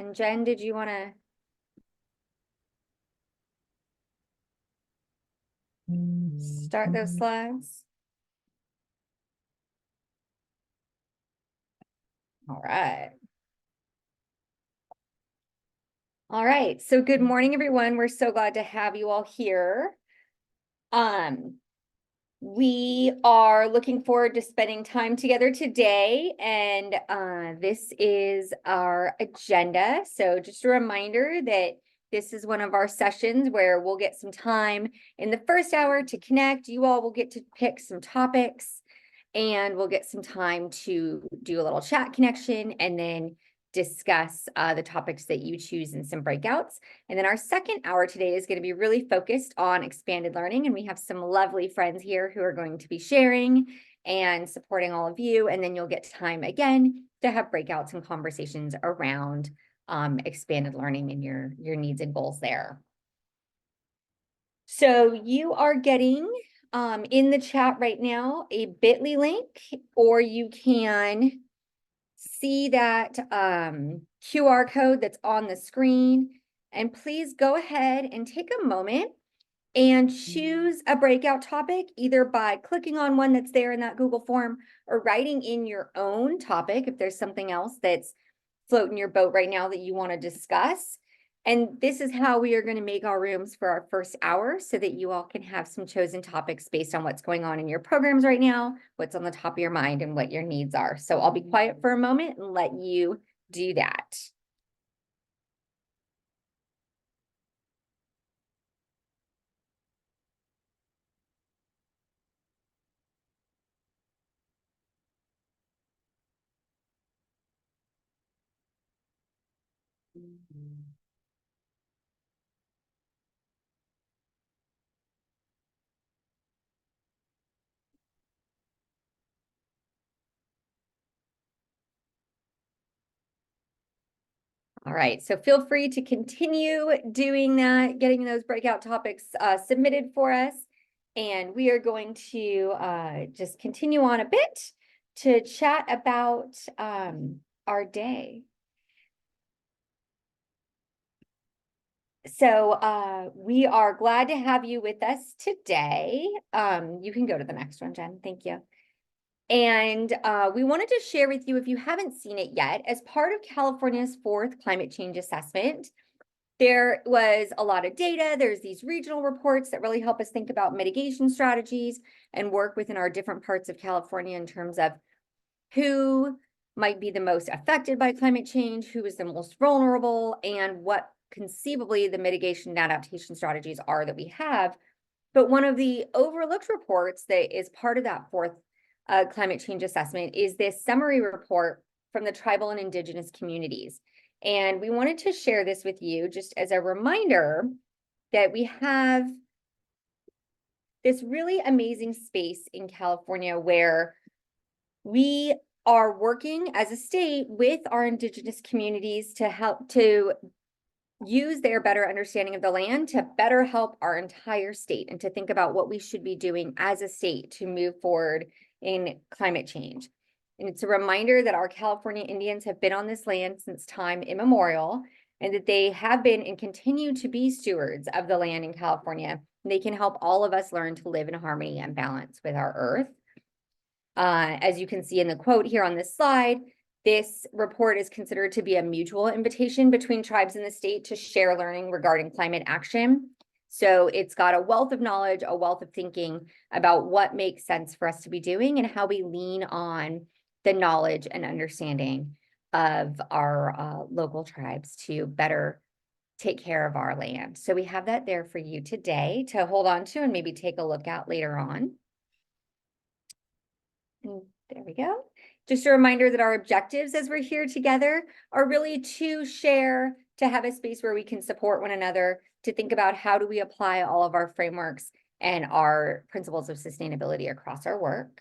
And Jen, did you want to? Start those slides. All right. All right. So good morning, everyone. We're so glad to have you all here. We are looking forward to spending time together today, and this is our agenda. So just a reminder that this is one of our sessions where we'll get some time in the first hour to connect. You all will get to pick some topics, and we'll get some time to do a little chat connection and then discuss the topics that you choose in some breakouts. And then our second hour today is going to be really focused on expanded learning. And we have some lovely friends here who are going to be sharing and supporting all of you. And then you'll get time again to have breakouts and conversations around expanded learning and your needs and goals there. So you are getting in the chat right now a bit.ly link, or you can see that QR code that's on the screen. And please go ahead and take a moment and choose a breakout topic, either by clicking on one that's there in that Google form or writing in your own topic if there's something else that's floating your boat right now that you want to discuss. And this is how we are going to make our rooms for our first hour so that you all can have some chosen topics based on what's going on in your programs right now, what's on the top of your mind, and what your needs are. So I'll be quiet for a moment and let you do that. All right, so feel free to continue doing that, getting those breakout topics submitted for us. And we are going to just continue on a bit to chat about our day. So we are glad to have you with us today. You can go to the next one, Jen. Thank you. And we wanted to share with you, if you haven't seen it yet, as part of California's 4th climate change assessment, there was a lot of data. There's these regional reports that really help us think about mitigation strategies and work within our different parts of California in terms of who might be the most affected by climate change, who is the most vulnerable, and what conceivably the mitigation and adaptation strategies are that we have. But one of the overlooked reports that is part of that 4th climate change assessment is this summary report from the tribal and indigenous communities. And we wanted to share this with you just as a reminder that we have this really amazing space in California where we are working as a state with our indigenous communities to help to use their better understanding of the land to better help our entire state and to think about what we should be doing as a state to move forward in climate change. And it's a reminder that our California Indians have been on this land since time immemorial, and that they have been and continue to be stewards of the land in California. And they can help all of us learn to live in harmony and balance with our earth. As you can see in the quote here on this slide, this report is considered to be a mutual invitation between tribes in the state to share learning regarding climate action. So it's got a wealth of knowledge, a wealth of thinking about what makes sense for us to be doing and how we lean on the knowledge and understanding of our local tribes to better take care of our land. So we have that there for you today to hold on to and maybe take a look at later on. And there we go. Just a reminder that our objectives as we're here together are really to share, to have a space where we can support one another, to think about how do we apply all of our frameworks and our principles of sustainability across our work.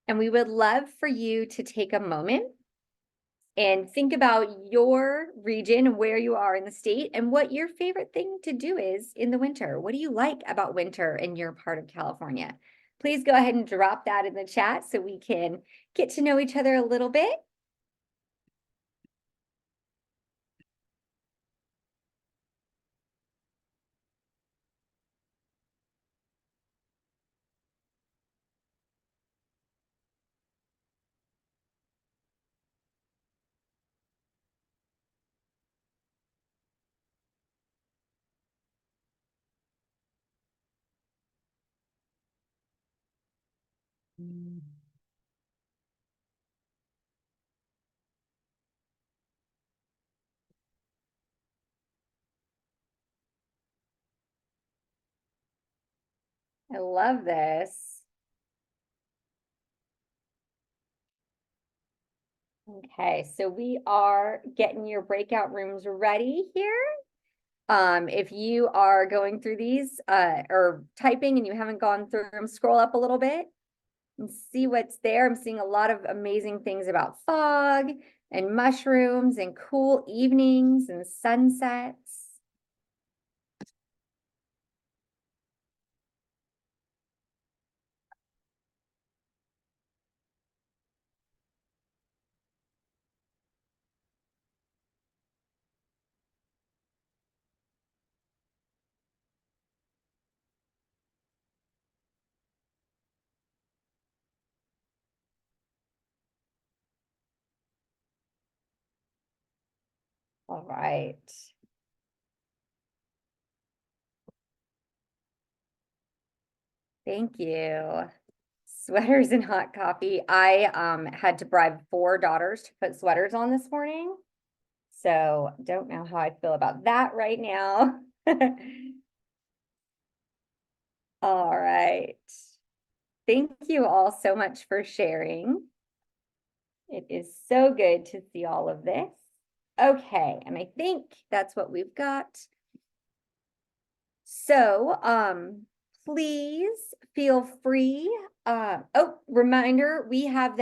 And we would love for you to take a moment and think about your region and where you are in the state and what your favorite thing to do is in the winter. What do you like about winter in your part of California? please go ahead and drop that in the chat so we can get to know each other a little bit. I love this. Okay, so we are getting your breakout rooms ready here. If you are going through these or typing and you haven't gone through them, scroll up a little bit and see what's there. I'm seeing a lot of amazing things about fog and mushrooms and cool evenings and sunsets. All right. Thank you. Sweaters and hot coffee. I had to bribe 4 daughters to put sweaters on this morning. So don't know how I feel about that right now. All right. Thank you all so much for sharing. It is so good to see all of this. Okay, and I think that's what we've got. So, please feel free. Reminder, we have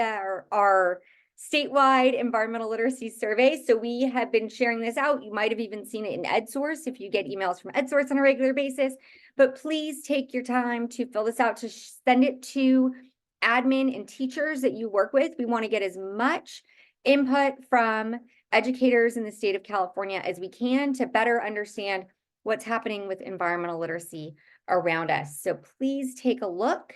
our statewide environmental literacy survey. So we have been sharing this out. You might have even seen it in EdSource if you get emails from EdSource on a regular basis. But please take your time to fill this out, to send it to admin and teachers that you work with. We want to get as much input from educators in the state of California as we can to better understand what's happening with environmental literacy around us. So please take a look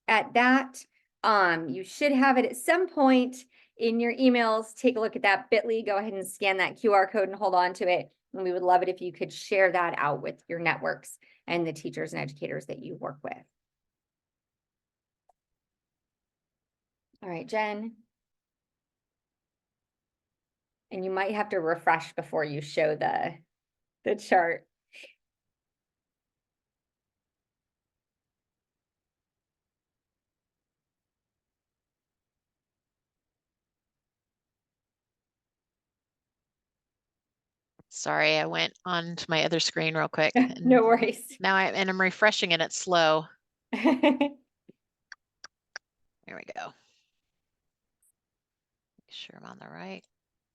at that. You should have it at some point in your emails. Take a look at that bit.ly, go ahead and scan that QR code and hold on to it. And we would love it if you could share that out with your networks and the teachers and educators that you work with. All right, Jen. And you might have to refresh before you show the chart. Sorry, I went on to my other screen real quick. No worries. Now I'm refreshing and it's slow. There we go. Make sure I'm on the right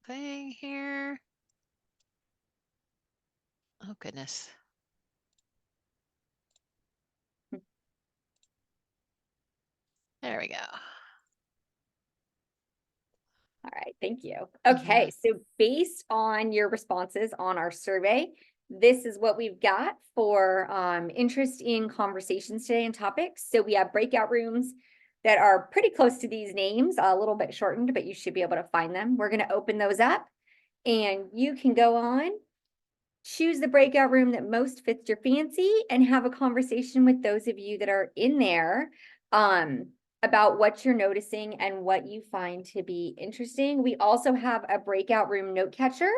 thing here. Oh, goodness. There we go. All right, thank you. Okay, so based on your responses on our survey, this is what we've got for interest in conversations today and topics. So we have breakout rooms that are pretty close to these names, a little bit shortened, but you should be able to find them. We're going to open those up and you can go on, choose the breakout room that most fits your fancy and have a conversation with those of you that are in there about what you're noticing and what you find to be interesting. We also have a breakout room note catcher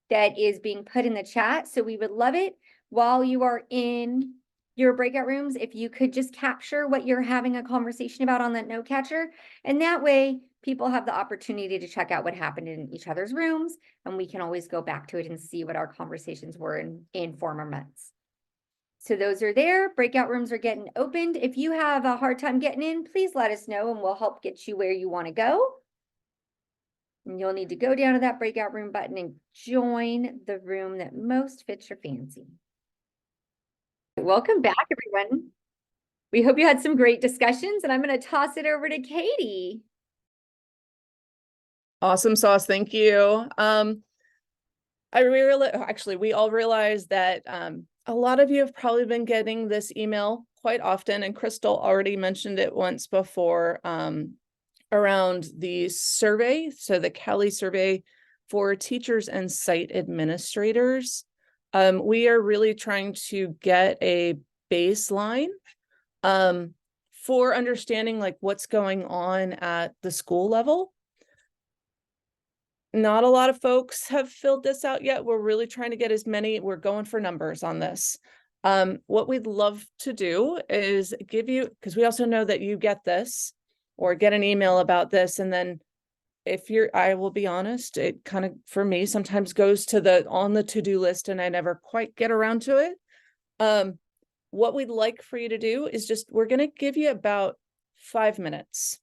that is being put in the chat. So we would love it while you are in your breakout rooms, if you could just capture what you're having a conversation about on that note catcher. And that way people have the opportunity to check out what happened in each other's rooms. And we can always go back to it and see what our conversations were in former months. So those are there. Breakout rooms are getting opened. If you have a hard time getting in, please let us know and we'll help get you where you want to go. And you'll need to go down to that breakout room button and join the room that most fits your fancy. Welcome back, everyone. We hope you had some great discussions, and I'm going to toss it over to Katie. Awesome sauce, thank you. We all realize that a lot of you have probably been getting this email quite often, and Crystal already mentioned it once before around the survey. So the Cali survey for teachers and site administrators. We are really trying to get a baseline for understanding like what's going on at the school level. Not a lot of folks have filled this out yet. We're really trying to get as many, we're going for numbers on this. What we'd love to do is give you, because we also know that you get this or get an email about this. And then I will be honest, it kind of, for me, sometimes goes to on the to-do list and I never quite get around to it. What we'd like for you to do is we're going to give you about 5 minutes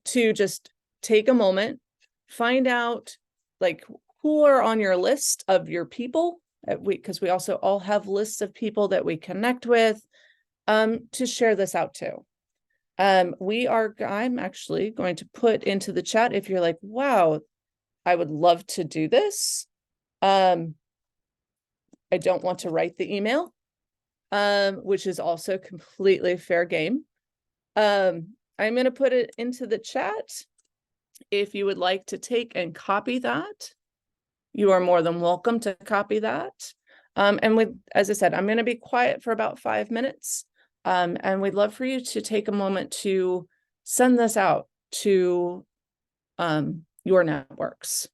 to just take a moment, find out like who are on your list of your people, because we also all have lists of people that we connect with, to share this out to. I'm actually going to put into the chat if you're like, wow, I would love to do this. I don't want to write the email, which is also completely fair game. I'm going to put it into the chat. If you would like to take and copy that, you are more than welcome to copy that. As I said, I'm going to be quiet for about 5 minutes. And we'd love for you to take a moment to send this out to your networks.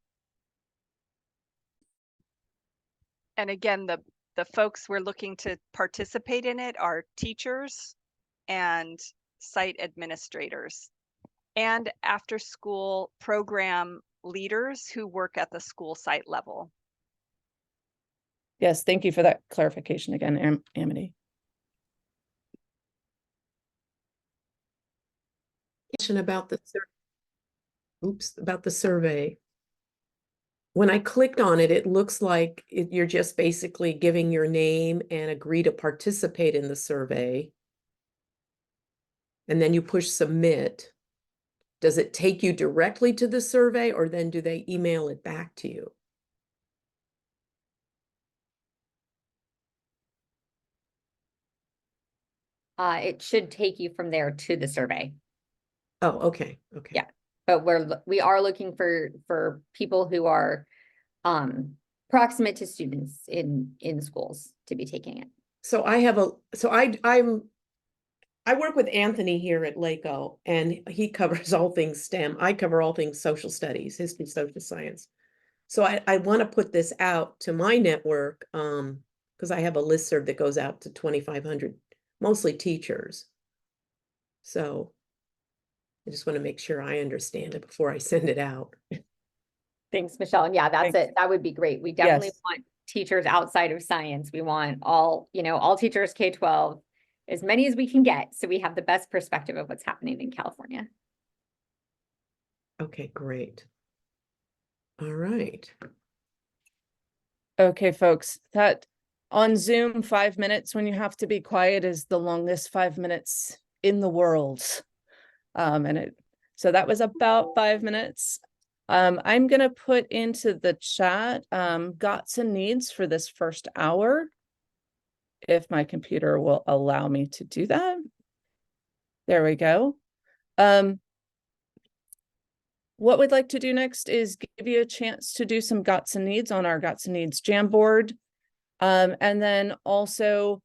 And again, the folks we're looking to participate in it are teachers and site administrators and after school program leaders who work at the school site level. Yes, thank you for that clarification again, Amity. About the survey. When I clicked on it, it looks like you're just basically giving your name and agree to participate in the survey. And then you push submit. Does it take you directly to the survey or then do they email it back to you? It should take you from there to the survey. Oh, okay. Okay. Yeah. But we are looking for people who are proximate to students in schools to be taking it. So I work with Anthony here at LACO, and he covers all things STEM. I cover all things social studies, history, social science. So I want to put this out to my network because I have a listserv that goes out to 2,500, mostly teachers. So I just want to make sure I understand it before I send it out. Thanks, Michelle. And yeah, that's Thanks. it. That would be great. We definitely Yes. want teachers outside of science. We want all teachers K-12, as many as we can get, so we have the best perspective of what's happening in California. Okay, great. All right. Okay, folks, that on Zoom, 5 minutes when you have to be quiet is the longest 5 minutes in the world. So that was about 5 minutes. I'm going to put into the chat gots and needs for this first hour, if my computer will allow me to do that. There we go. What we'd like to do next is give you a chance to do some gots and needs on our gots and needs Jamboard. And then also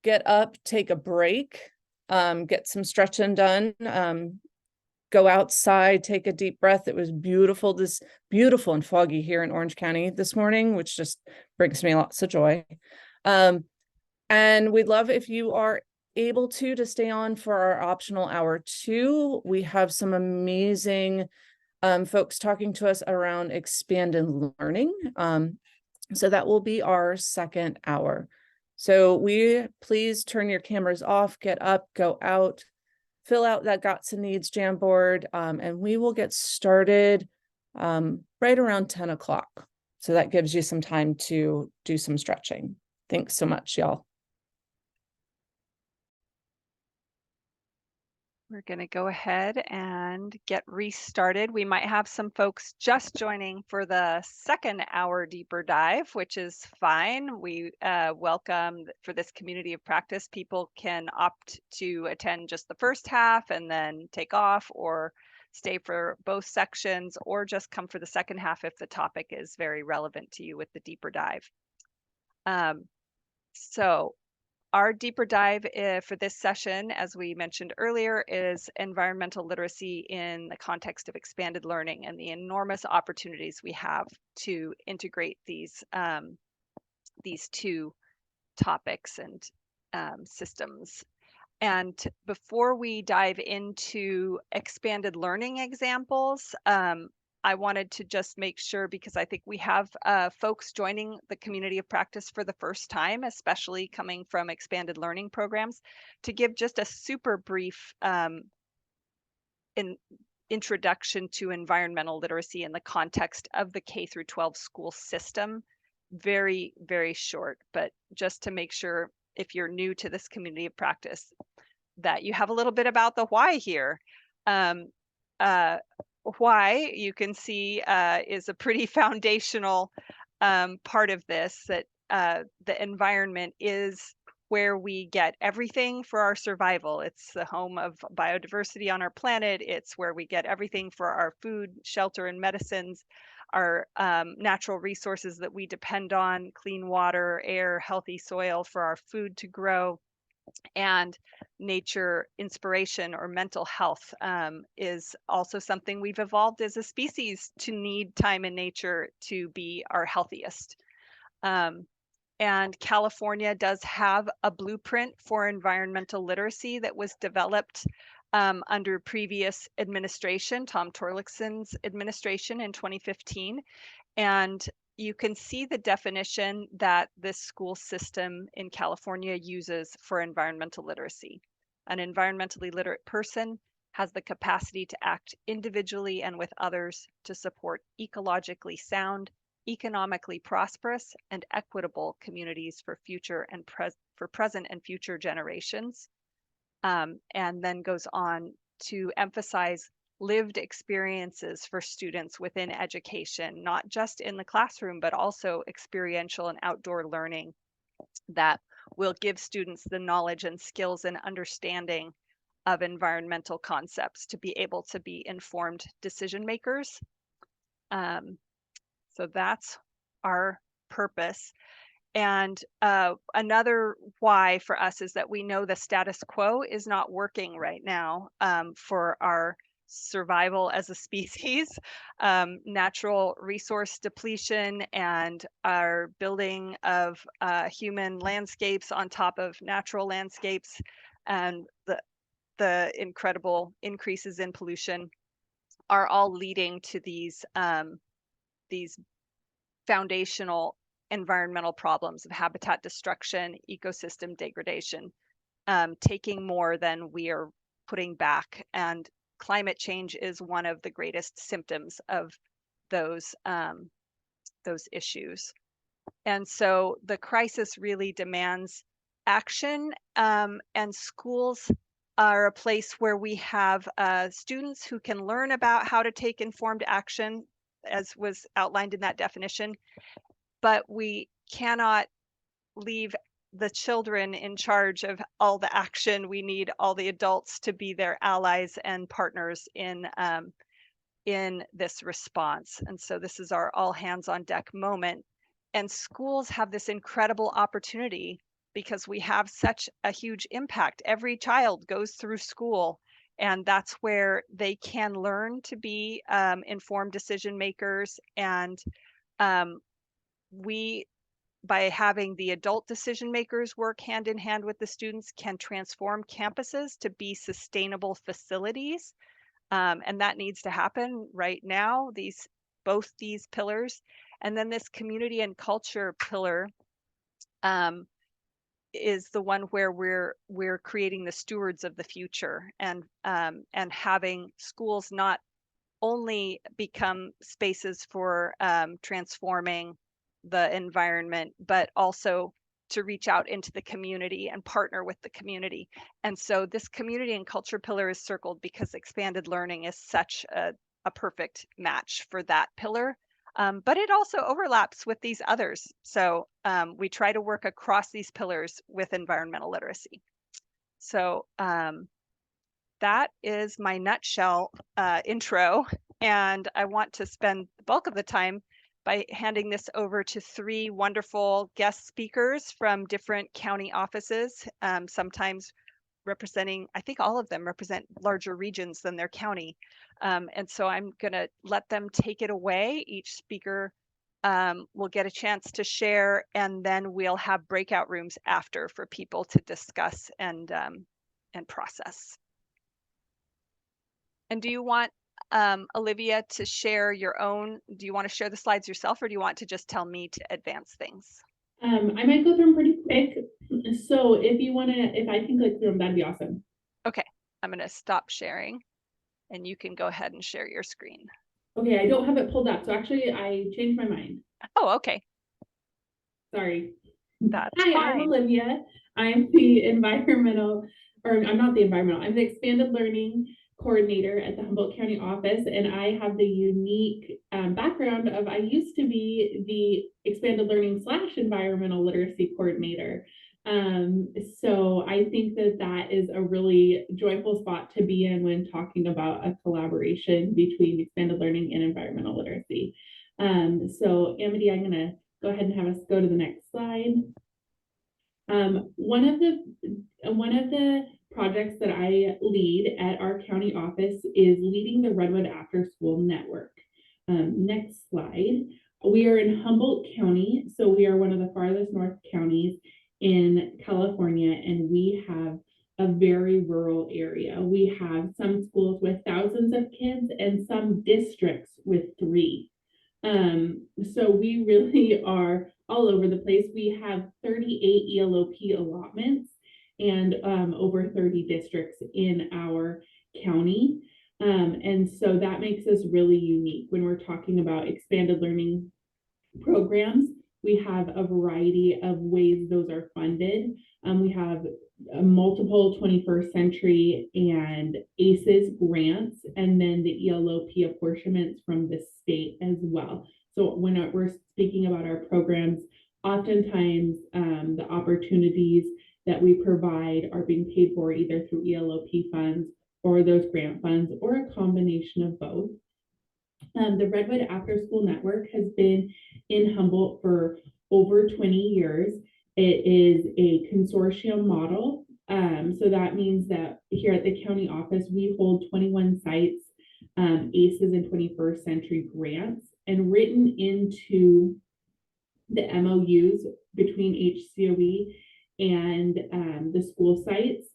get up, take a break, get some stretching done, go outside, take a deep breath. It was beautiful, beautiful and foggy here in Orange County this morning, which just brings me lots of joy. And we'd love if you are able to stay on for our optional hour 2. We have some amazing folks talking to us around expanded learning. So that will be our second hour. So please turn your cameras off, get up, go out, fill out that gots and needs Jamboard, and we will get started right around 10 o'clock. So that gives you some time to do some stretching. Thanks so much, y'all. We're going to go ahead and get restarted. We might have some folks just joining for the second hour deeper dive, which is fine. We welcome for this community of practice. People can opt to attend just the first half and then take off, or stay for both sections, or just come for the second half if the topic is very relevant to you with the deeper dive. So our deeper dive for this session, as we mentioned earlier, is environmental literacy in the context of expanded learning and the enormous opportunities we have to integrate these two topics and systems. And before we dive into expanded learning examples, I wanted to just make sure, because I think we have folks joining the community of practice for the first time, especially coming from expanded learning programs, to give just a super brief introduction to environmental literacy in the context of the K through 12 school system. Very, very short, but just to make sure, if you're new to this community of practice, that you have a little bit about the why here. Why, you can see, is a pretty foundational part of this, that the environment is where we get everything for our survival. It's the home of biodiversity on our planet. It's where we get everything for our food, shelter, and medicines, our natural resources that we depend on, clean water, air, healthy soil for our food to grow. And nature inspiration or mental health is also something we've evolved as a species to need time in nature to be our healthiest. And California does have a blueprint for environmental literacy that was developed under previous administration, Tom Torlickson's administration in 2015. And you can see the definition that this school system in California uses for environmental literacy. An environmentally literate person has the capacity to act individually and with others to support ecologically sound, economically prosperous, and equitable communities for future and for present and future generations. And then goes on to emphasize lived experiences for students within education, not just in the classroom, but also experiential and outdoor learning that will give students the knowledge and skills and understanding of environmental concepts to be able to be informed decision makers. So that's our purpose. And another why for us is that we know the status quo is not working right now for our survival as a species. Natural resource depletion and our building of human landscapes on top of natural landscapes, and the incredible increases in pollution are all leading to these foundational environmental problems of habitat destruction, ecosystem degradation, taking more than we are putting back. And climate change is one of the greatest symptoms of those issues. And so the crisis really demands action, and schools are a place where we have students who can learn about how to take informed action, as was outlined in that definition, but we cannot leave the children in charge of all the action. We need all the adults to be their allies and partners in this response. And so this is our all hands on deck moment. And schools have this incredible opportunity because we have such a huge impact. Every child goes through school, and that's where they can learn to be informed decision makers. And we, by having the adult decision makers work hand in hand with the students, can transform campuses to be sustainable facilities. And that needs to happen right now, both these pillars. And then this community and culture pillar is the one where we're creating the stewards of the future, and having schools not only become spaces for transforming the environment, but also to reach out into the community and partner with the community. And so this community and culture pillar is circled because expanded learning is such a perfect match for that pillar. But it also overlaps with these others. So we try to work across these pillars with environmental literacy. So that is my nutshell intro. And I want to spend the bulk of the time by handing this over to 3 wonderful guest speakers from different county offices, sometimes representing, I think all of them represent larger regions than their county. And so I'm going to let them take it away. Each speaker will get a chance to share, and then we'll have breakout rooms after for people to discuss and process. And do you want Olivia to share your own? Do you want to share the slides yourself, or do you want to just tell me to advance things? I might go through them pretty quick. So if I can click through them, that'd be awesome. Okay, I'm going to stop sharing and you can go ahead and share your screen. Okay, I don't have it pulled up. So actually I changed my mind. Oh, okay. Sorry. That's Hi, fine. I'm Olivia. I'm the I'm not the environmental, I'm the expanded learning coordinator at the Humboldt County office. And I have the unique background of, I used to be the expanded learning / environmental literacy coordinator. So I think that is a really joyful spot to be in when talking about a collaboration between expanded learning and environmental literacy. So Amity, I'm going to go ahead and have us go to the next slide. One of the projects that I lead at our county office is leading the Redwood After School Network. Next slide. We are in Humboldt County, so we are one of the farthest north counties in California, and we have a very rural area. We have some schools with thousands of kids and some districts with 3. So we really are all over the place. We have 38 ELOP allotments and over 30 districts in our county. And so that makes us really unique when we're talking about expanded learning programs. We have a variety of ways those are funded. We have multiple 21st century and ACES grants, and then the ELOP apportionments from the state as well. So when we're speaking about our programs, oftentimes the opportunities that we provide are being paid for either through ELOP funds or those grant funds, or a combination of both. The Redwood After School Network has been in Humboldt for over 20 years. It is a consortium model. So that means that here at the county office, we hold 21 sites, ACES and 21st century grants, and written into the MOUs between HCOE and the school sites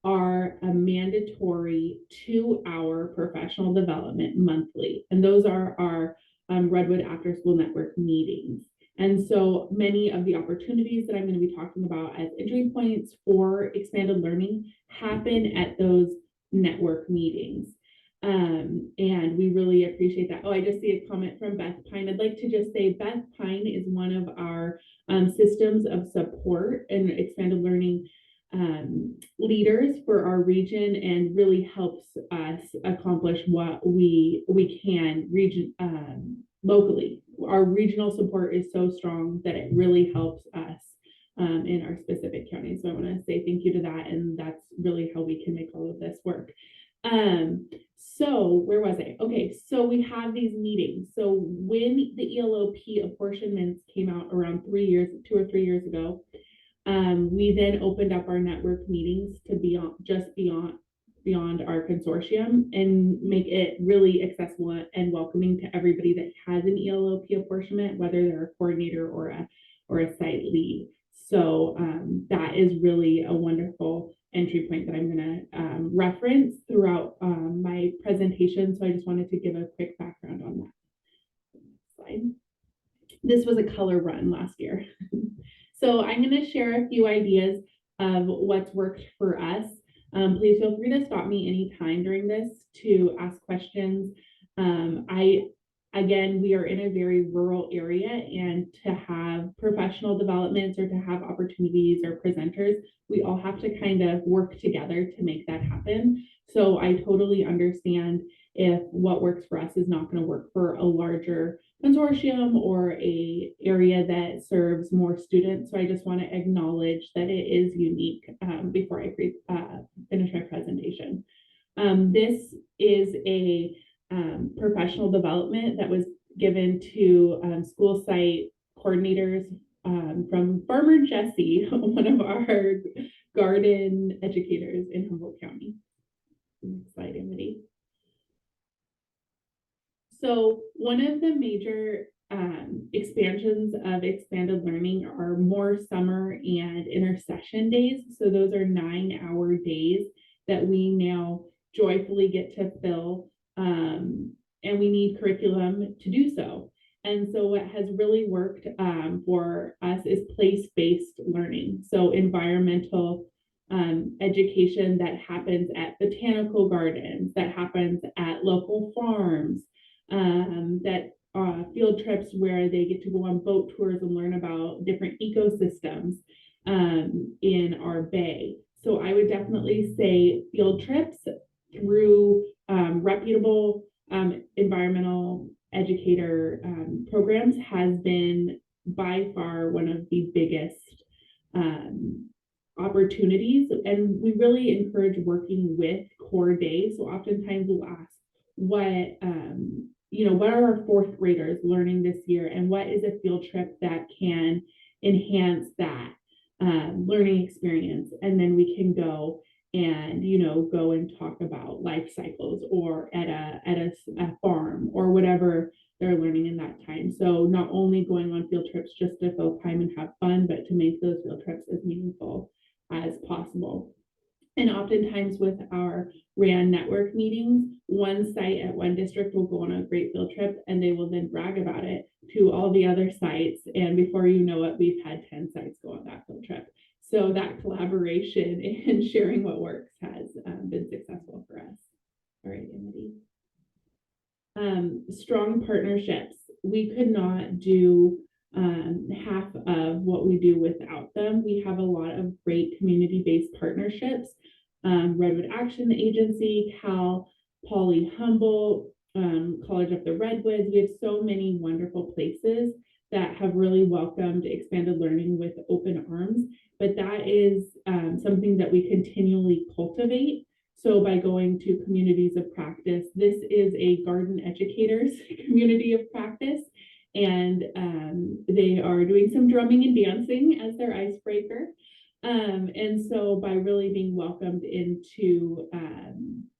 are a mandatory 2-hour professional development monthly. And those are our Redwood After School Network meetings. And so many of the opportunities that I'm going to be talking about as entry points for expanded learning happen at those network meetings. And we really appreciate that. Oh, I just see a comment from Beth Pine. I'd like to just say Beth Pine is one of our systems of support and expanded learning leaders for our region, and really helps us accomplish what we can locally. Our regional support is so strong that it really helps us in our specific counties. So I want to say thank you to that, and that's really how we can make all of this work. So where was I? Okay, so we have these meetings. So when the ELOP apportionments came out around 2 or 3 years ago, we then opened up our network meetings to beyond our consortium and make it really accessible and welcoming to everybody that has an ELOP apportionment, whether they're a coordinator or a site lead. So that is really a wonderful entry point that I'm going to reference throughout my presentation. So I just wanted to give a quick background on that slide. This was a color run last year. So I'm going to share a few ideas of what's worked for us. Please feel free to stop me anytime during this to ask questions. I Again, we are in a very rural area, and to have professional developments or to have opportunities or presenters, we all have to kind of work together to make that happen. So I totally understand if what works for us is not going to work for a larger consortium or a area that serves more students. So I just want to acknowledge that it is unique before I finish my presentation. This is a professional development that was given to school site coordinators from Farmer Jesse, one of our garden educators in Humboldt County. Next slide, Emily. So one of the major expansions of expanded learning are more summer and intersession days. So those are 9-hour days that we now joyfully get to fill, and we need curriculum to do so. And so what has really worked for us is place-based learning. So environmental education that happens at botanical gardens, that happens at local farms, that field trips where they get to go on boat tours and learn about different ecosystems in our bay. So I would definitely say field trips through reputable environmental educator programs has been by far one of the biggest opportunities. And we really encourage working with core days. So oftentimes we'll ask, what are our fourth graders learning this year, and what is a field trip that can enhance that learning experience? And then we can go and go and talk about life cycles, or at a farm, or whatever they're learning in that time. So not only going on field trips just to fill time and have fun, but to make those field trips as meaningful as possible. And oftentimes with our RAN network meetings, one site at one district will go on a great field trip, and they will then brag about it to all the other sites. And before you know it, we've had 10 sites go on that field trip. So that collaboration and sharing what works has been successful for us. All right, Emily. Strong partnerships. We could not do half of what we do without them. We have a lot of great community-based partnerships. Redwood Action Agency, Cal Poly Humboldt, College of the Redwoods. We have so many wonderful places that have really welcomed expanded learning with open arms, but that is something that we continually cultivate. So by going to communities of practice, this is a garden educators community of practice, and they are doing some drumming and dancing as their icebreaker. And so by really being welcomed into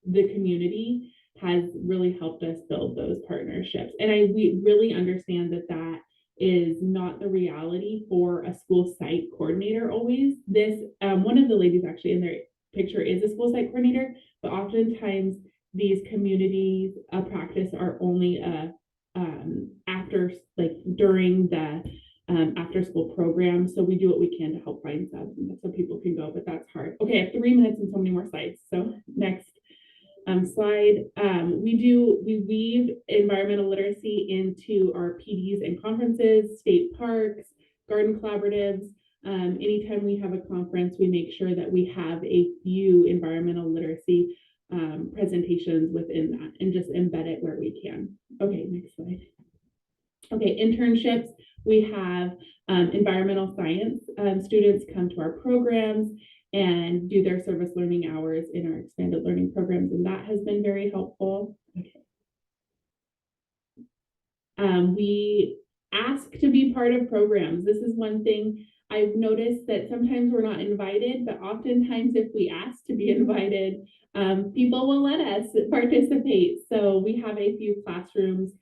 the community has really helped us build those partnerships. And we really understand that that is not the reality for a school site coordinator always. This, one of the ladies actually in their picture is a school site coordinator, but oftentimes these communities of practice are only after, like during the after school program. So we do what we can to help find subs so people can go, but that's hard. Okay, I have 3 minutes and so many more slides. So next slide. We weave environmental literacy into our PDs and conferences, state parks, garden collaboratives. Anytime we have a conference, we make sure that we have a few environmental literacy presentations within that and just embed it where we can. Okay, next slide. Okay, internships. We have environmental science students come to our programs and do their service learning hours in our expanded learning programs, and that has been very helpful. Okay. We ask to be part of programs. This is one thing I've noticed, that sometimes we're not invited, but oftentimes if we ask to be invited, people will let us participate. So we have a few classrooms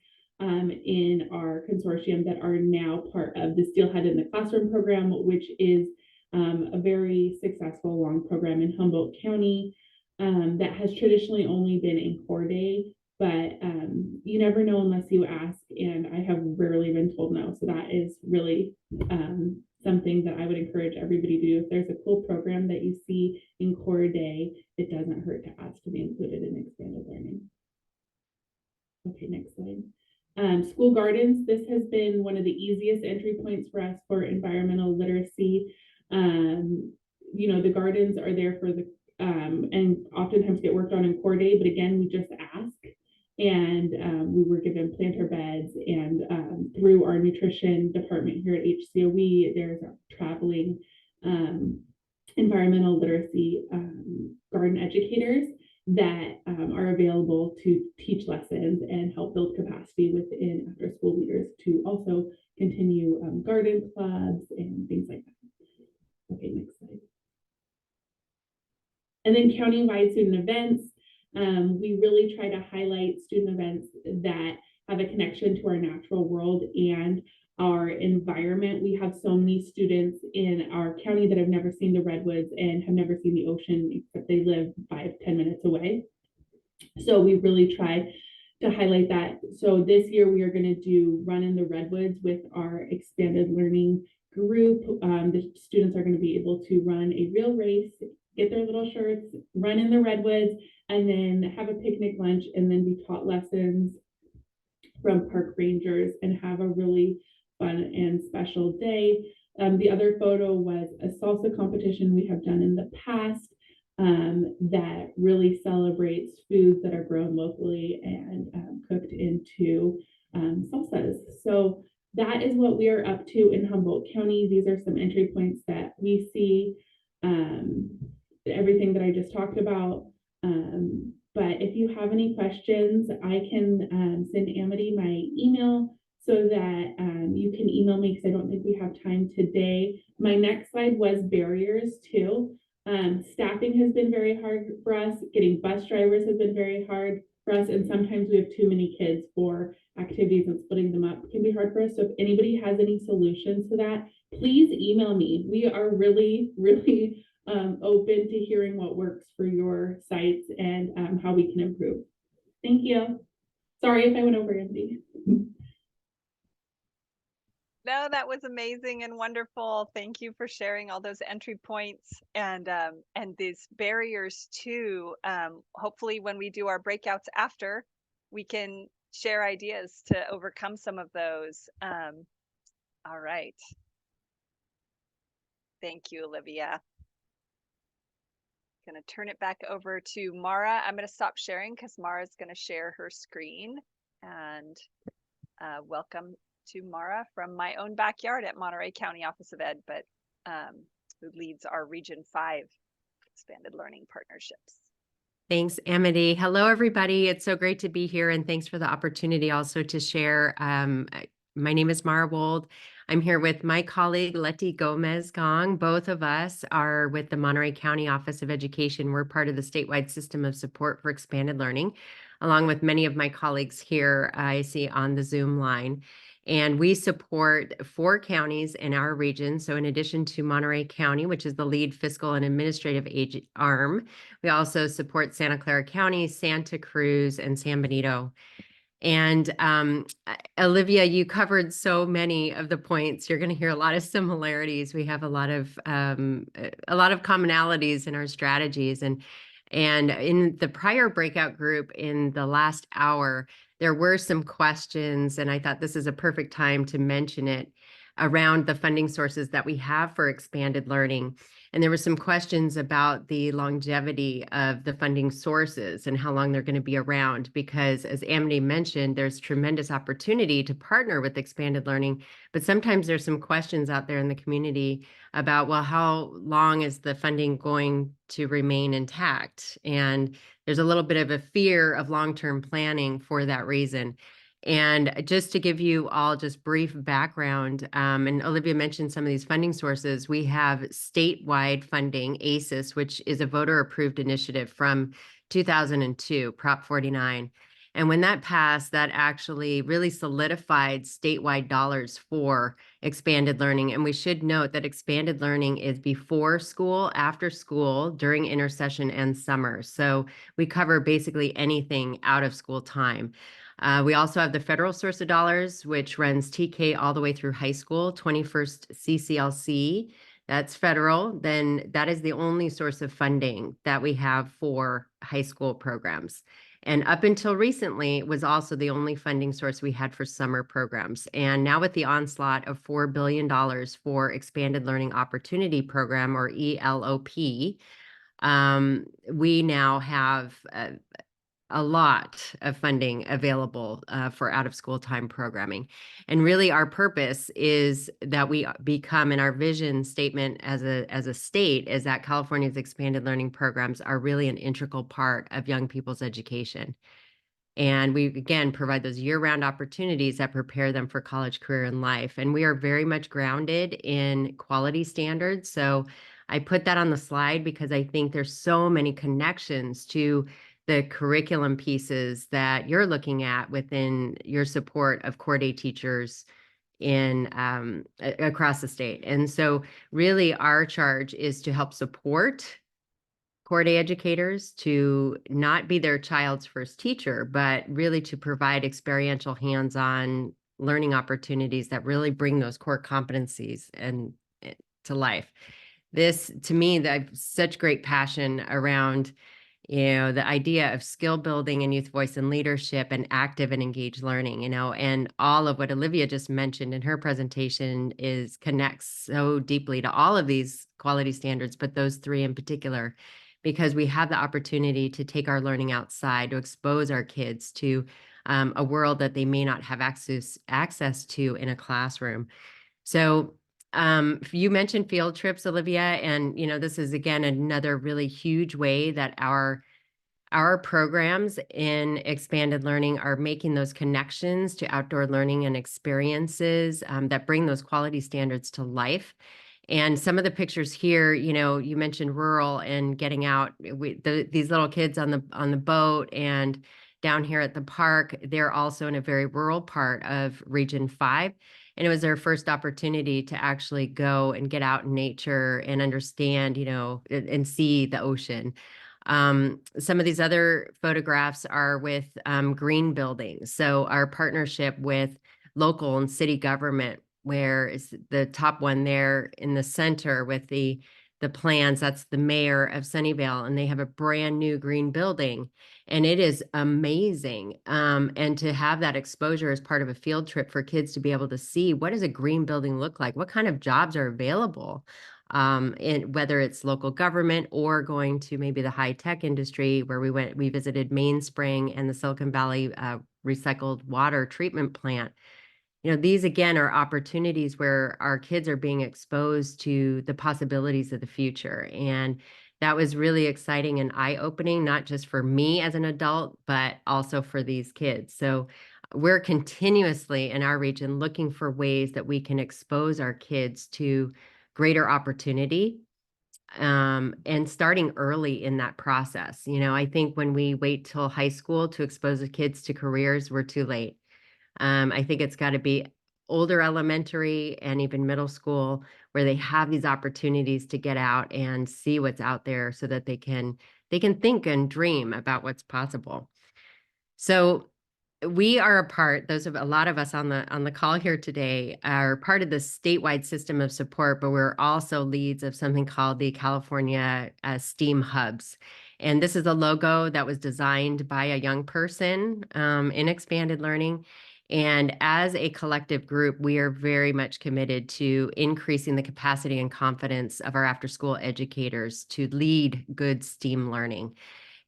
in our consortium that are now part of the Steelhead in the Classroom program, which is a very successful long program in Humboldt County that has traditionally only been in core day, but you never know unless you ask, and I have rarely been told no. So that is really something that I would encourage everybody to do. If there's a cool program that you see in core day, it doesn't hurt to ask to be included in expanded learning. Okay, next slide. School gardens, this has been one of the easiest entry points for us for environmental literacy. You know, the gardens are there for the, and oftentimes get worked on in core day, but again, we just ask. And we were given planter beds, and through our nutrition department here at HCOE, there's traveling environmental literacy garden educators that are available to teach lessons and help build capacity within after school leaders to also continue garden clubs and things like that. Okay, next slide. And then countywide student events. We really try to highlight student events that have a connection to our natural world and our environment. We have so many students in our county that have never seen the redwoods and have never seen the ocean, except they live 5-10 minutes away. So we really try to highlight that. So this year we are going to do Run in the Redwoods with our expanded learning group. The students are going to be able to run a real race, get their little shirts, run in the redwoods, and then have a picnic lunch, and then be taught lessons from park rangers and have a really fun and special day. The other photo was a salsa competition we have done in the past that really celebrates foods that are grown locally and cooked into salsas. So that is what we are up to in Humboldt County. These are some entry points that we see, everything that I just talked about. But if you have any questions, I can send Amity my email so that you can email me, because I don't think we have time today. My next slide was barriers too. Staffing has been very hard for us. Getting bus drivers has been very hard for us. And sometimes we have too many kids for activities, and splitting them up can be hard for us. So if anybody has any solutions to that, please email me. We are really, really open to hearing what works for your sites and how we can improve. Thank you. Sorry if I went over, Andy. No, that was amazing and wonderful. Thank you for sharing all those entry points and these barriers too. Hopefully when we do our breakouts after, we can share ideas to overcome some of those. All right. Thank you, Olivia. Going to turn it back over to Mara. I'm going to stop sharing because Mara's going to share her screen. And welcome to Mara from my own backyard at Monterey County Office of Ed, but who leads our Region 5 expanded learning partnerships. Thanks, Amity. Hello, everybody. It's so great to be here, and thanks for the opportunity also to share. My name is Mara Wold. I'm here with my colleague, Letty Gomez-Gong. Both of us are with the Monterey County Office of Education. We're part of the statewide system of support for expanded learning, along with many of my colleagues here I see on the Zoom line. And we support 4 counties in our region. So in addition to Monterey County, which is the lead fiscal and administrative arm, we also support Santa Clara County, Santa Cruz, and San Benito. And Olivia, you covered so many of the points. You're going to hear a lot of similarities. We have a lot of commonalities in our strategies. And in the prior breakout group in the last hour, there were some questions, and I thought this is a perfect time to mention it, around the funding sources that we have for expanded learning. And there were some questions about the longevity of the funding sources and how long they're going to be around, because as Amity mentioned, there's tremendous opportunity to partner with expanded learning, but sometimes there's some questions out there in the community about, well, how long is the funding going to remain intact? And there's a little bit of a fear of long-term planning for that reason. And just to give you all just brief background, and Olivia mentioned some of these funding sources, we have statewide funding, ACES, which is a voter-approved initiative from 2002, Prop 49. And when that passed, that actually really solidified statewide dollars for expanded learning. And we should note that expanded learning is before school, after school, during intersession, and summer. So we cover basically anything out of school time. We also have the federal source of dollars, which runs TK all the way through high school, 21st CCLC. That's federal. Then that is the only source of funding that we have for high school programs. And up until recently, it was also the only funding source we had for summer programs. And now with the onslaught of $4 billion for Expanded Learning Opportunity Program, or ELOP, we now have a lot of funding available for out-of-school time programming. And really our purpose is that we become, in our vision statement as a state, is that California's expanded learning programs are really an integral part of young people's education. And we, again, provide those year-round opportunities that prepare them for college, career, and life. And we are very much grounded in quality standards. So I put that on the slide because I think there's so many connections to the curriculum pieces that you're looking at within your support of core day teachers in across the state. And so really our charge is to help support core day educators, to not be their child's first teacher, but really to provide experiential hands-on learning opportunities that really bring those core competencies and to life. This, to me, that I have such great passion around, the idea of skill building and youth voice and leadership and active and engaged learning, and all of what Olivia just mentioned in her presentation connects so deeply to all of these quality standards, but those three in particular, because we have the opportunity to take our learning outside, to expose our kids to a world that they may not have access to in a classroom. So you mentioned field trips, Olivia, and this is again another really huge way that our programs in expanded learning are making those connections to outdoor learning and experiences that bring those quality standards to life. And some of the pictures here, you mentioned rural and getting out. These little kids on the boat and down here at the park, they're also in a very rural part of Region 5. And it was their first opportunity to actually go and get out in nature and understand, and see the ocean. Some of these other photographs are with green buildings. So our partnership with local and city government, where is the top one there in the center with the plans, that's the mayor of Sunnyvale, and they have a brand new green building, and it is amazing. And to have that exposure as part of a field trip for kids to be able to see, what does a green building look like? What kind of jobs are available? In whether it's local government or going to maybe the high tech industry, where we visited Mainspring and the Silicon Valley recycled water treatment plant. These again are opportunities where our kids are being exposed to the possibilities of the future. And that was really exciting and eye-opening, not just for me as an adult, but also for these kids. So we're continuously in our region looking for ways that we can expose our kids to greater opportunity, and starting early in that process. I think when we wait till high school to expose the kids to careers, we're too late. I think it's got to be older elementary and even middle school where they have these opportunities to get out and see what's out there so that they can think and dream about what's possible. So we are a lot of us on the call here today are part of the statewide system of support, but we're also leads of something called the California STEAM Hubs. And this is a logo that was designed by a young person in expanded learning. And as a collective group, we are very much committed to increasing the capacity and confidence of our after-school educators to lead good STEAM learning.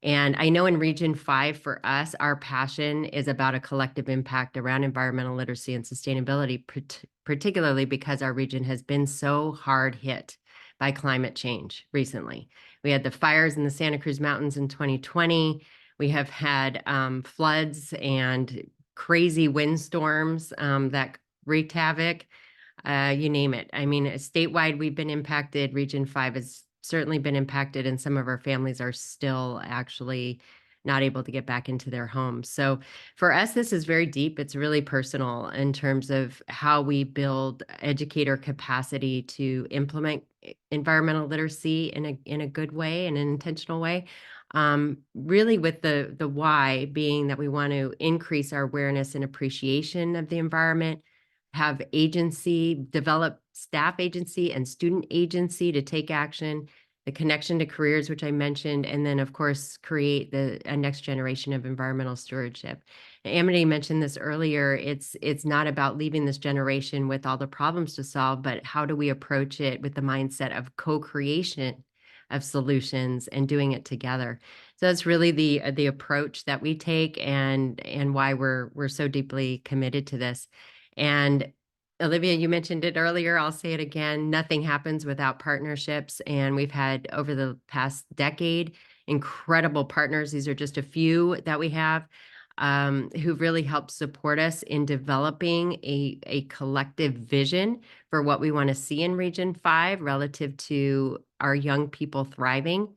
And I know in Region 5 for us, our passion is about a collective impact around environmental literacy and sustainability, particularly because our region has been so hard hit by climate change recently. We had the fires in the Santa Cruz Mountains in 2020. We have had floods and crazy windstorms that wreaked havoc. You name it. I mean, statewide, we've been impacted. Region 5 has certainly been impacted, and some of our families are still actually not able to get back into their homes. So for us, this is very deep. It's really personal in terms of how we build educator capacity to implement environmental literacy in a good way, in an intentional way. Really with the why being that we want to increase our awareness and appreciation of the environment, have agency, develop staff agency and student agency to take action. the connection to careers, which I mentioned, and then of course, create a next generation of environmental stewardship. Amity mentioned this earlier. It's not about leaving this generation with all the problems to solve, but how do we approach it with the mindset of co-creation of solutions and doing it together. So that's really the approach that we take, and why we're so deeply committed to this. And Olivia, you mentioned it earlier. I'll say it again. Nothing happens without partnerships. And we've had over the past decade incredible partners. These are just a few that we have who've really helped support us in developing a collective vision for what we want to see in Region 5 relative to our young people thriving.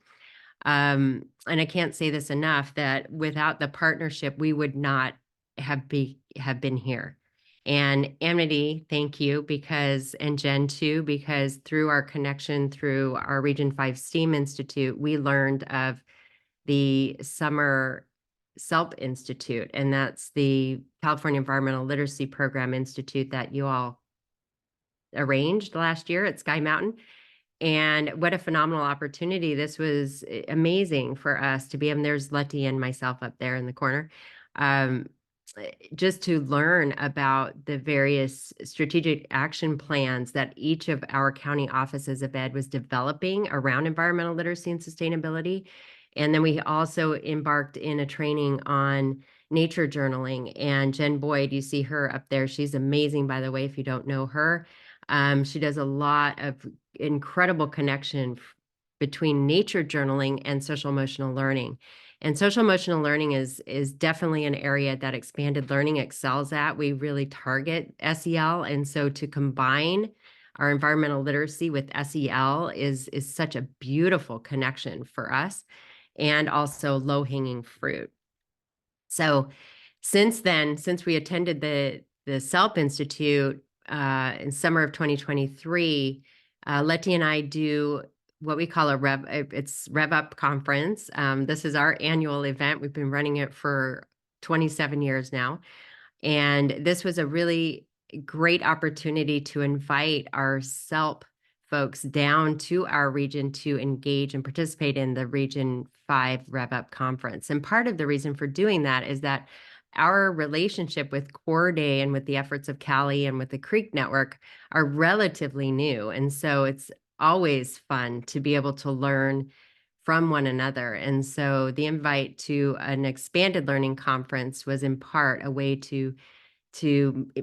And I can't say this enough, that without the partnership, we would not have been here. And Amity, thank you, and Jen too, because through our connection through our Region 5 STEAM Institute, we learned of the Summer SELP Institute, and that's the California Environmental Literacy Program Institute that you all arranged last year at Sky Mountain. And what a phenomenal opportunity. This was amazing for us to be, and there's Letty and myself up there in the corner, just to learn about the various strategic action plans that each of our county offices of ed was developing around environmental literacy and sustainability. And then we also embarked in a training on nature journaling. And Jen Boyd, you see her up there. She's amazing, by the way, if you don't know her. She does a lot of incredible connection between nature journaling and social emotional learning. And social emotional learning is definitely an area that expanded learning excels at. We really target SEL. And so to combine our environmental literacy with SEL is such a beautiful connection for us, and also low-hanging fruit. So since then, since we attended the SELP Institute in summer of 2023, Letty and I do what we call it's Rev Up Conference. This is our annual event. We've been running it for 27 years now. And this was a really great opportunity to invite our SELP folks down to our region to engage and participate in the Region 5 Rev Up Conference. And part of the reason for doing that is that our relationship with Core Day and with the efforts of Cali and with the Creek Network are relatively new. And so it's always fun to be able to learn from one another. And so the invite to an expanded learning conference was in part a way to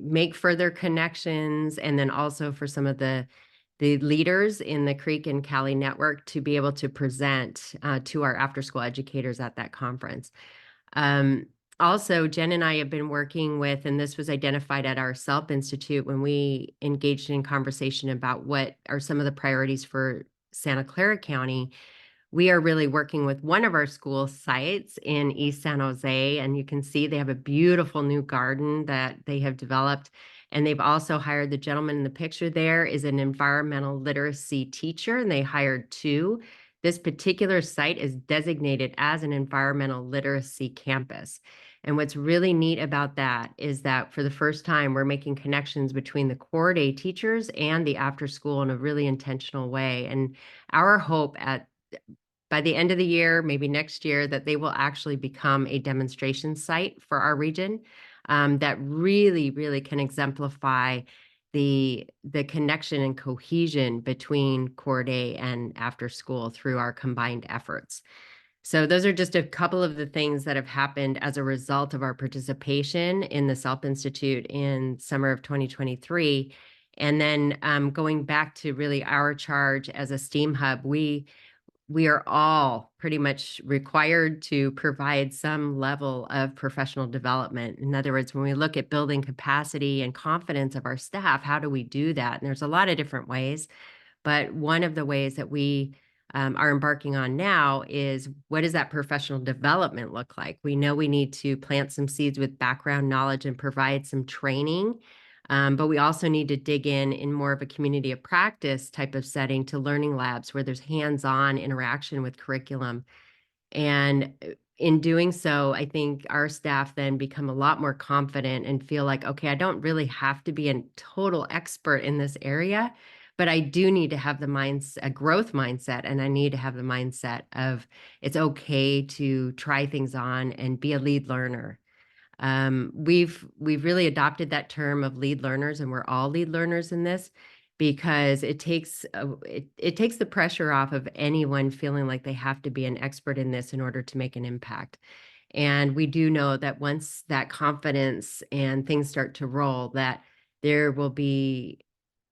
make further connections, and then also for some of the leaders in the Creek and Cali network to be able to present to our after-school educators at that conference. Also, Jen and I have been working with, and this was identified at our SELP Institute when we engaged in conversation about what are some of the priorities for Santa Clara County. We are really working with one of our school sites in East San Jose, and you can see they have a beautiful new garden that they have developed. And they've also hired, the gentleman in the picture there is an environmental literacy teacher, and they hired two. This particular site is designated as an environmental literacy campus. And what's really neat about that is that for the first time, we're making connections between the core day teachers and the after school in a really intentional way. And our hope by the end of the year, maybe next year, that they will actually become a demonstration site for our region that really, really can exemplify the connection and cohesion between core day and after school through our combined efforts. So those are just a couple of the things that have happened as a result of our participation in the SELP Institute in summer of 2023. And then going back to really our charge as a STEAM hub, we are all pretty much required to provide some level of professional development. In other words, when we look at building capacity and confidence of our staff, how do we do that? And there's a lot of different ways, but one of the ways that we are embarking on now is, what does that professional development look like? We know we need to plant some seeds with background knowledge and provide some training. But we also need to dig in more of a community of practice type of setting to learning labs where there's hands-on interaction with curriculum. And in doing so, I think our staff then become a lot more confident and feel like, okay, I don't really have to be a total expert in this area, but I do need to have the mindset, a growth mindset, and I need to have the mindset of it's okay to try things on and be a lead learner. We've really adopted that term of lead learners, and we're all lead learners in this because it takes it takes the pressure off of anyone feeling like they have to be an expert in this in order to make an impact. And we do know that once that confidence and things start to roll, that there will be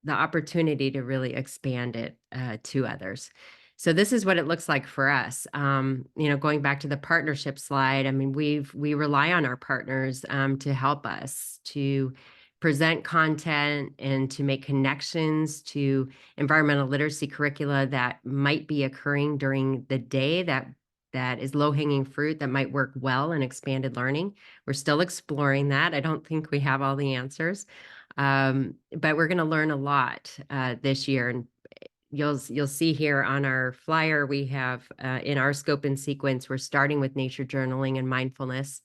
the opportunity to really expand it to others. So this is what it looks like for us. Going back to the partnership slide, I mean, we rely on our partners to help us to present content and to make connections to environmental literacy curricula that might be occurring during the day that is low-hanging fruit that might work well in expanded learning. We're still exploring that. I don't think we have all the answers. But we're going to learn a lot this year, and you'll see here on our flyer we have in our scope and sequence, we're starting with nature journaling and mindfulness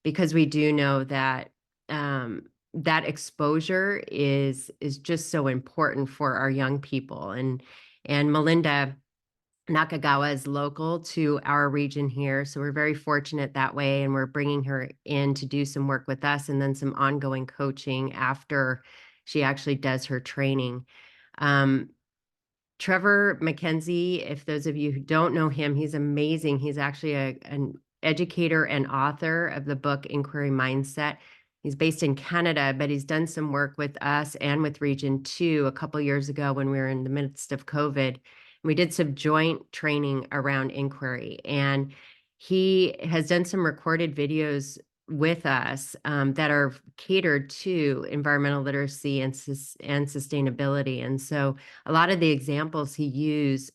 because we do know that that exposure is just so important for our young people. And Melinda Nakagawa is local to our region here, so we're very fortunate that way, and we're bringing her in to do some work with us and then some ongoing coaching after she actually does her training. Trevor McKenzie, if those of you who don't know him, he's amazing. He's actually an educator and author of the book Inquiry Mindset. He's based in Canada, but he's done some work with us and with Region 2 a couple years ago when we were in the midst of COVID. We did some joint training around inquiry, and he has done some recorded videos with us that are catered to environmental literacy and sustainability. And so a lot of the examples he used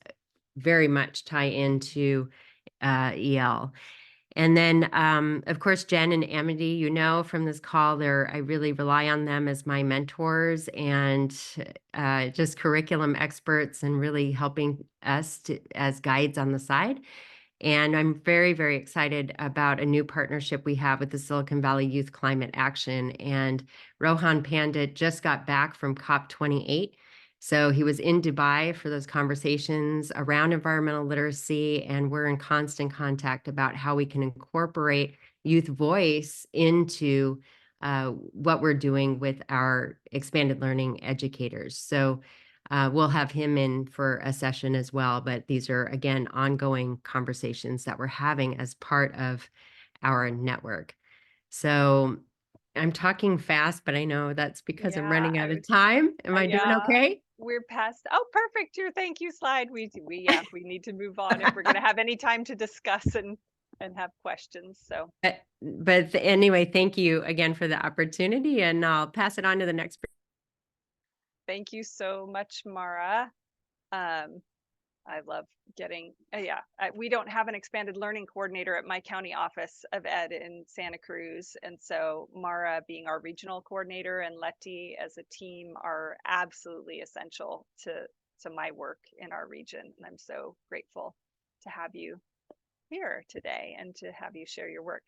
very much tie into EL. And then, of course, Jen and Amity, from this call, I really rely on them as my mentors and just curriculum experts and really helping us as guides on the side. And I'm very, very excited about a new partnership we have with the Silicon Valley Youth Climate Action. And Rohan Pandit just got back from COP28. So he was in Dubai for those conversations around environmental literacy, and we're in constant contact about how we can incorporate youth voice into what we're doing with our expanded learning educators. So we'll have him in for a session as well, but these are, again, ongoing conversations that we're having as part of our network. So I'm talking fast, but I know that's because I'm running out of time. Am I doing okay? We're past. Oh, perfect. Your thank you slide. We need to move on if we're going to have any time to discuss and have questions. So, but anyway, thank you again for the opportunity, and I'll pass it on to the next. Thank you so much, Mara. I love getting, we don't have an expanded learning coordinator at my county office of ed in Santa Cruz. And so Mara being our regional coordinator and Letty as a team are absolutely essential to my work in our region. And I'm so grateful to have you here today and to have you share your work.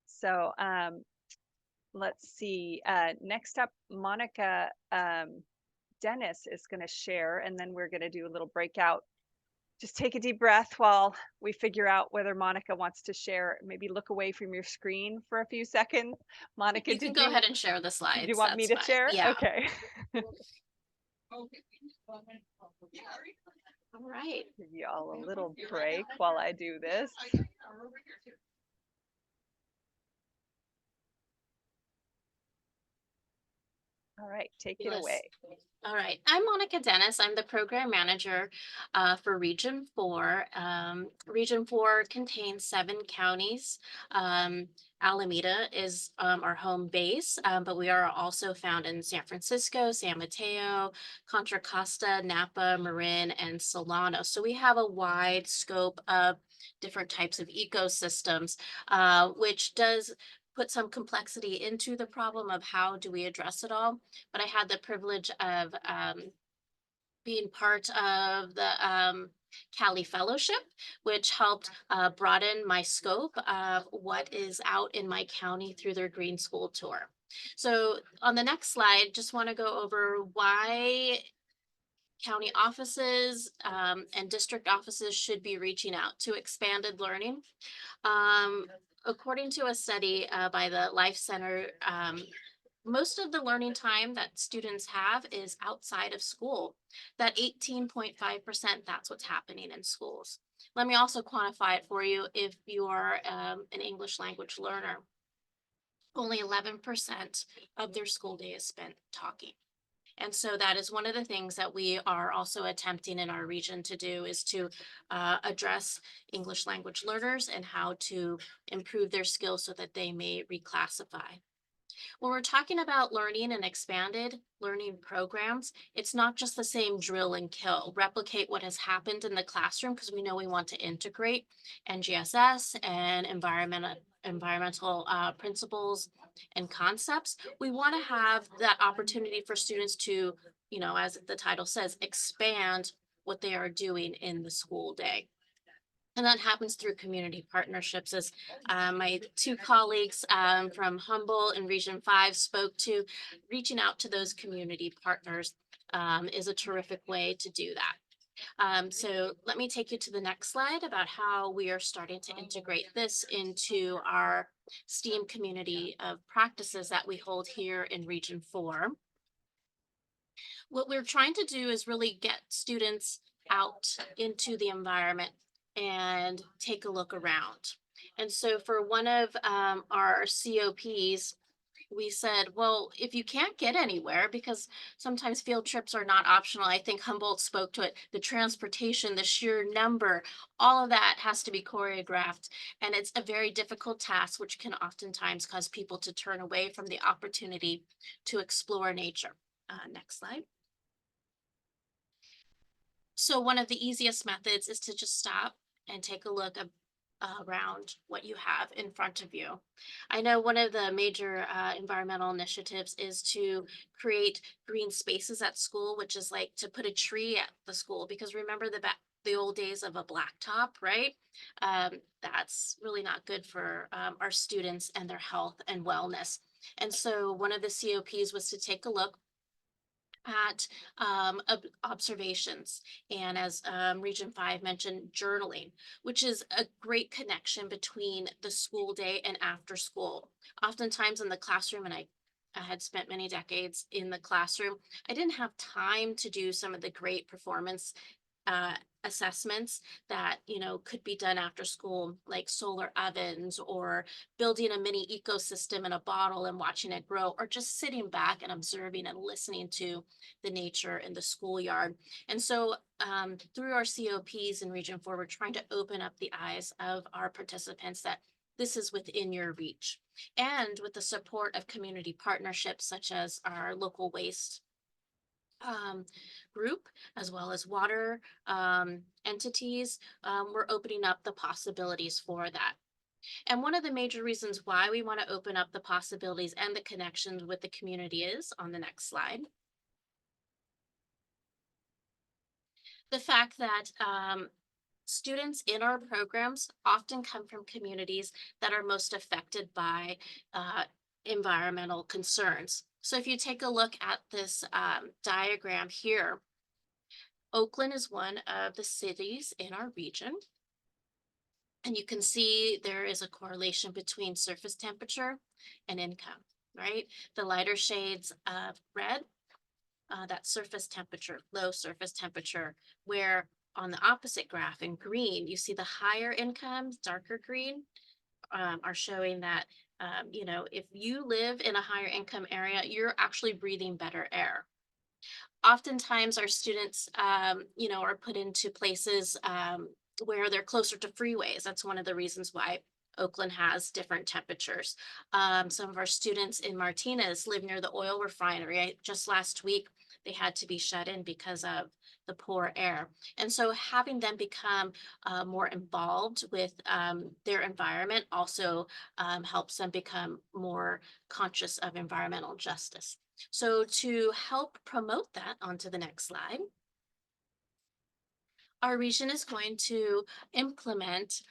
So let's see, next up, Monica Dennis is going to share, and then we're going to do a little breakout. Just take a deep breath while we figure out whether Monica wants to share. Maybe look away from your screen for a few seconds. Monica, you can go ahead and share the slides. Do you want me to share? Yeah. Okay. All right. Give you all a little break while I do this. All right, take it away. All right, I'm Monica Dennis. I'm the program manager for Region 4. Region 4 contains 7 counties. Alameda is our home base, but we are also found in San Francisco, San Mateo, Contra Costa, Napa, Marin, and Solano. So we have a wide scope of different types of ecosystems, which does put some complexity into the problem of how do we address it all. But I had the privilege of being part of the Cali Fellowship, which helped broaden my scope of what is out in my county through their Green School Tour. So on the next slide, just want to go over why County offices and district offices should be reaching out to expanded learning. According to a study by the Life Center, most of the learning time that students have is outside of school. That 18.5%, that's what's happening in schools. Let me also quantify it for you. If you are an English language learner, only 11% of their school day is spent talking. And so that is one of the things that we are also attempting in our region to do, is to address English language learners and how to improve their skills so that they may reclassify. When we're talking about learning and expanded learning programs, it's not just the same drill and kill, replicate what has happened in the classroom, because we know we want to integrate NGSS and environmental principles and concepts. We want to have that opportunity for students to, as the title says, expand what they are doing in the school day. And that happens through community partnerships, as my two colleagues from Humboldt and Region 5 spoke to. Reaching out to those community partners is a terrific way to do that. So let me take you to the next slide about how we are starting to integrate this into our STEAM community of practices that we hold here in Region 4. What we're trying to do is really get students out into the environment and take a look around. And so for one of our COPs, we said, well, if you can't get anywhere, because sometimes field trips are not optional. I think Humboldt spoke to it, the transportation, the sheer number, all of that has to be choreographed. And it's a very difficult task, which can oftentimes cause people to turn away from the opportunity to explore nature. Next slide. So one of the easiest methods is to just stop and take a look around what you have in front of you. I know one of the major environmental initiatives is to create green spaces at school, which is like to put a tree at the school, because remember the old days of a blacktop, right? That's really not good for our students and their health and wellness. And so one of the COPs was to take a look at observations, and as Region 5 mentioned, journaling, which is a great connection between the school day and after school. Oftentimes in the classroom, and I had spent many decades in the classroom, I didn't have time to do some of the great performance assessments that could be done after school, like solar ovens, or building a mini ecosystem in a bottle and watching it grow, or just sitting back and observing and listening to the nature in the schoolyard. And so through our COPs in Region 4, we're trying to open up the eyes of our participants that this is within your reach. And with the support of community partnerships such as our local waste group, as well as water entities, we're opening up the possibilities for that. And one of the major reasons why we want to open up the possibilities and the connections with the community is on the next slide. The fact that students in our programs often come from communities that are most affected by environmental concerns. So if you take a look at this diagram here, Oakland is one of the cities in our region. And you can see there is a correlation between surface temperature and income, right? The lighter shades of red, that's surface temperature, low surface temperature, where on the opposite graph in green, you see the higher incomes, darker green, are showing that, if you live in a higher income area, you're actually breathing better air. Oftentimes our students, are put into places where they're closer to freeways. That's one of the reasons why Oakland has different temperatures. Some of our students in Martinez live near the oil refinery. Just last week, they had to be shut in because of the poor air. And so having them become more involved with their environment also helps them become more conscious of environmental justice. So to help promote that, onto the next slide, our region is going to implement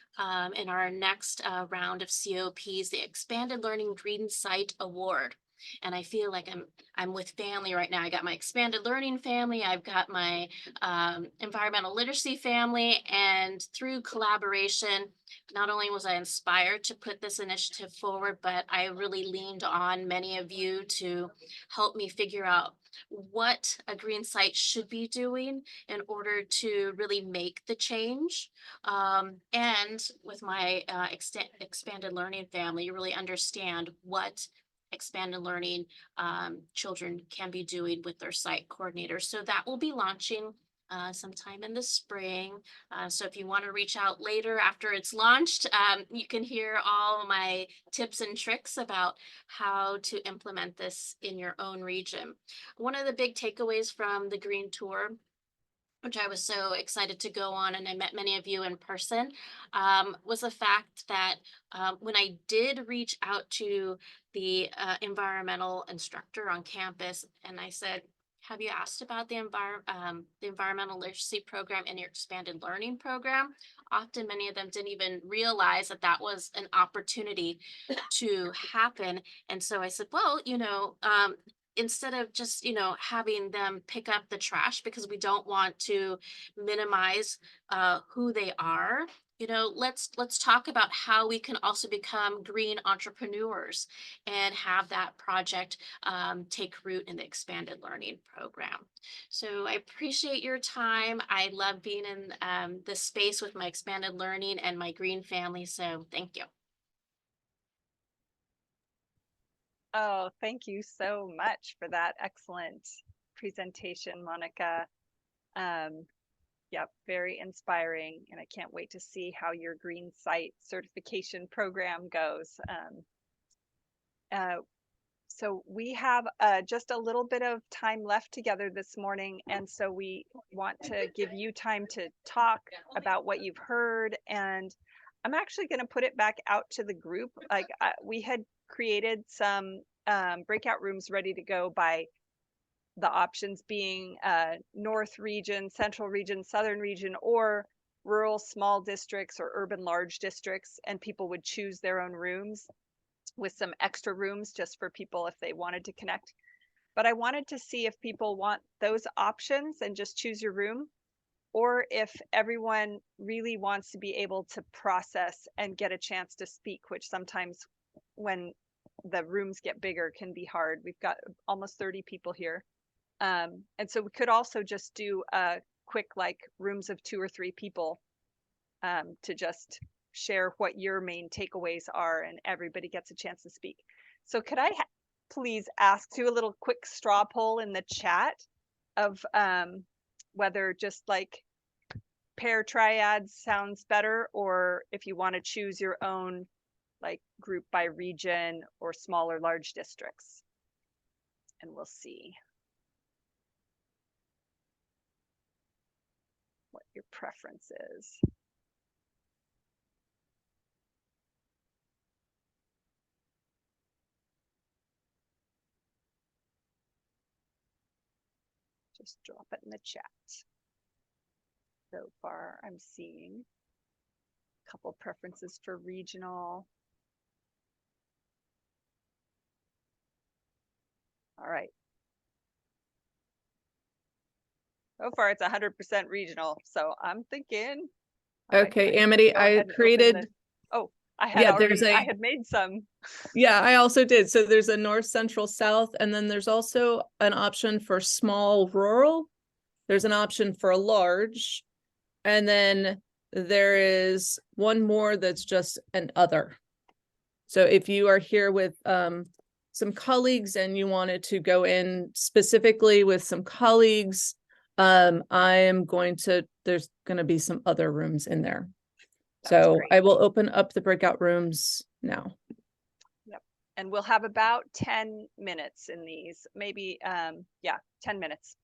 in our next round of COPs, the Expanded Learning Green Site Award. And I feel like I'm with family right now. I got my expanded learning family. I've got my environmental literacy family. And through collaboration, not only was I inspired to put this initiative forward, but I really leaned on many of you to help me figure out what a green site should be doing in order to really make the change. And with my expanded learning family, you really understand what expanded learning children can be doing with their site coordinators. So that will be launching sometime in the spring. So if you want to reach out later after it's launched, you can hear all my tips and tricks about how to implement this in your own region. One of the big takeaways from the Green Tour, which I was so excited to go on, and I met many of you in person, was the fact that when I did reach out to the environmental instructor on campus, and I said, have you asked about the environmental literacy program in your expanded learning program? Often many of them didn't even realize that that was an opportunity to happen. And so I said, well, instead of just having them pick up the trash, because we don't want to minimize who they are, let's talk about how we can also become green entrepreneurs and have that project take root in the expanded learning program. So I appreciate your time. I love being in this space with my expanded learning and my green family, so thank you. Oh, thank you so much for that excellent presentation, Monica. Yeah, very inspiring, and I can't wait to see how your green site certification program goes. So we have just a little bit of time left together this morning, and so we want to give you time to talk about what you've heard. And I'm actually going to put it back out to the group. Like we had created some breakout rooms ready to go by the options being North region, Central region, Southern region, or rural small districts or urban large districts, and people would choose their own rooms with some extra rooms just for people if they wanted to connect. But I wanted to see if people want those options and just choose your room, or if everyone really wants to be able to process and get a chance to speak, which sometimes when the rooms get bigger can be hard. We've got almost 30 people here. And so we could also just do a quick, like, rooms of 2 or 3 people to just share what your main takeaways are, and everybody gets a chance to speak. So could I please ask, do a little quick straw poll in the chat of whether just like pair triads sounds better, or if you want to choose your own like group by region or small or large districts. And we'll see what your preference is. Just drop it in the chat. So far, I'm seeing a couple preferences for regional. All right. So far, it's 100% regional. So I'm thinking. Okay, Amity, I created. Oh, I had already. I had made some. Yeah, I also did. So there's a north, central, south, and then there's also an option for small, rural. There's an option for a large, and then there is one more that's just an other. So if you are here with some colleagues and you wanted to go in specifically with some colleagues, there's going to be some other rooms in there. That's so great. I will open up the breakout rooms now. Yep. And we'll have about 10 minutes in these, maybe, yeah, 10 minutes.